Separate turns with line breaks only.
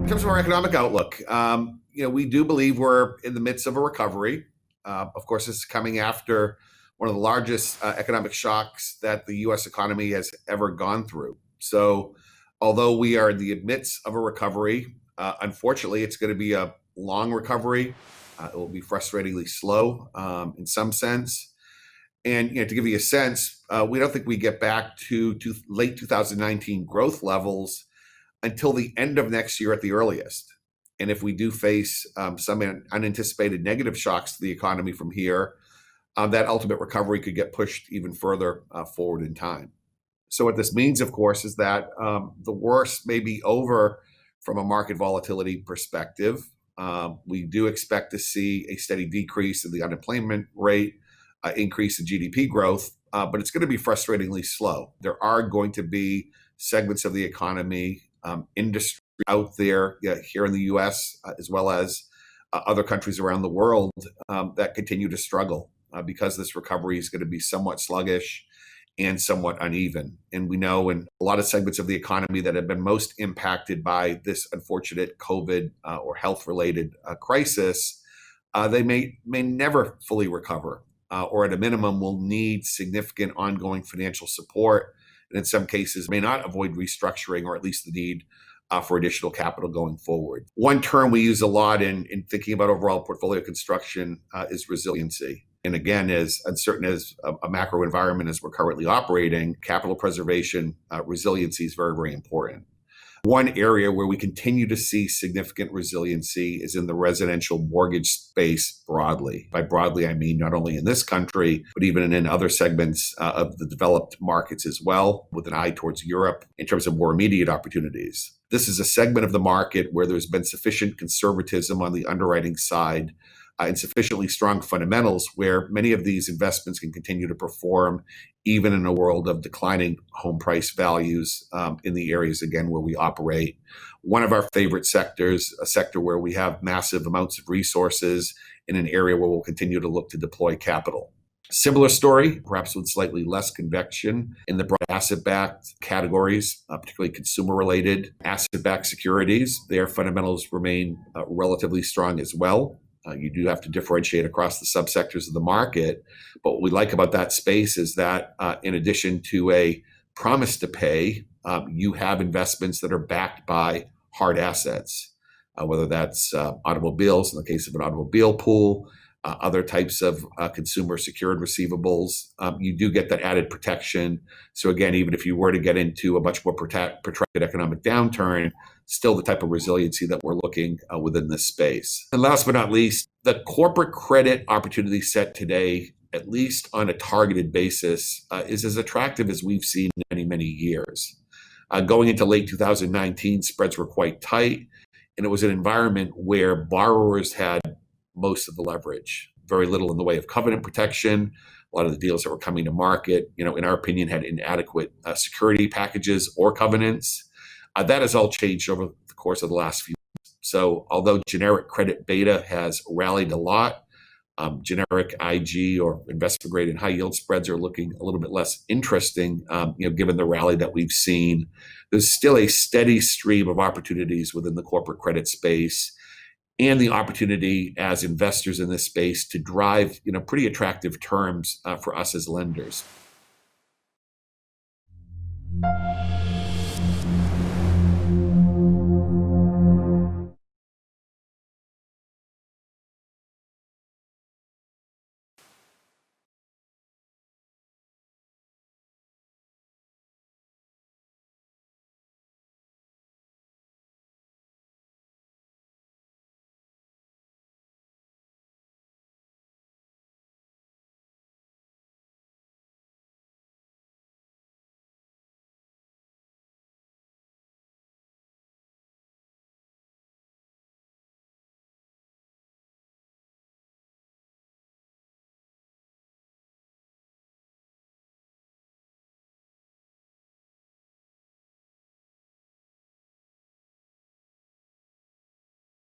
terms of our economic outlook, we do believe we're in the midst of a recovery. Of course, this is coming after one of the largest economic shocks that the U.S. economy has ever gone through. So, although we are in the midst of a recovery, unfortunately, it's going to be a long recovery. It will be frustratingly slow in some sense. And to give you a sense, we don't think we get back to late 2019 growth levels until the end of next year at the earliest. And if we do face some unanticipated negative shocks to the economy from here, that ultimate recovery could get pushed even further forward in time. So what this means, of course, is that the worst may be over from a market volatility perspective. We do expect to see a steady decrease in the unemployment rate, increase in GDP growth, but it's going to be frustratingly slow. There are going to be segments of the economy, industry out there here in the U.S. As well as other countries around the world that continue to struggle because this recovery is going to be somewhat sluggish and somewhat uneven. And we know in a lot of segments of the economy that have been most impacted by this unfortunate COVID or health-related crisis, they may never fully recover, or at a minimum will need significant ongoing financial support, and in some cases may not avoid restructuring or at least the need for additional capital going forward. One term we use a lot in thinking about overall portfolio construction is resiliency. And again, as uncertain as a macro environment as we're currently operating, capital preservation, resiliency is very, very important. One area where we continue to see significant resiliency is in the residential mortgage space broadly. By broadly, I mean not only in this country, but even in other segments of the developed markets as well, with an eye towards Europe in terms of more immediate opportunities. This is a segment of the market where there's been sufficient conservatism on the underwriting side and sufficiently strong fundamentals where many of these investments can continue to perform even in a world of declining home price values in the areas, again, where we operate. One of our favorite sectors, a sector where we have massive amounts of resources in an area where we'll continue to look to deploy capital. Similar story, perhaps with slightly less conviction in the broad asset-backed categories, particularly consumer-related asset-backed securities. Their fundamentals remain relatively strong as well. You do have to differentiate across the subsectors of the market. But what we like about that space is that in addition to a promise to pay, you have investments that are backed by hard assets, whether that's automobiles, in the case of an automobile pool, other types of consumer secured receivables. You do get that added protection. So again, even if you were to get into a much more protracted economic downturn, still the type of resiliency that we're looking within this space. And last but not least, the corporate credit opportunity set today, at least on a targeted basis, is as attractive as we've seen in many, many years. Going into late 2019, spreads were quite tight, and it was an environment where borrowers had most of the leverage, very little in the way of covenant protection. A lot of the deals that were coming to market, in our opinion, had inadequate security packages or covenants. That has all changed over the course of the last few years. So although generic credit beta has rallied a lot, generic IG or investment grade and high yield spreads are looking a little bit less interesting, given the rally that we've seen. There's still a steady stream of opportunities within the corporate credit space, and the opportunity as investors in this space to drive, pretty attractive terms for us as lenders.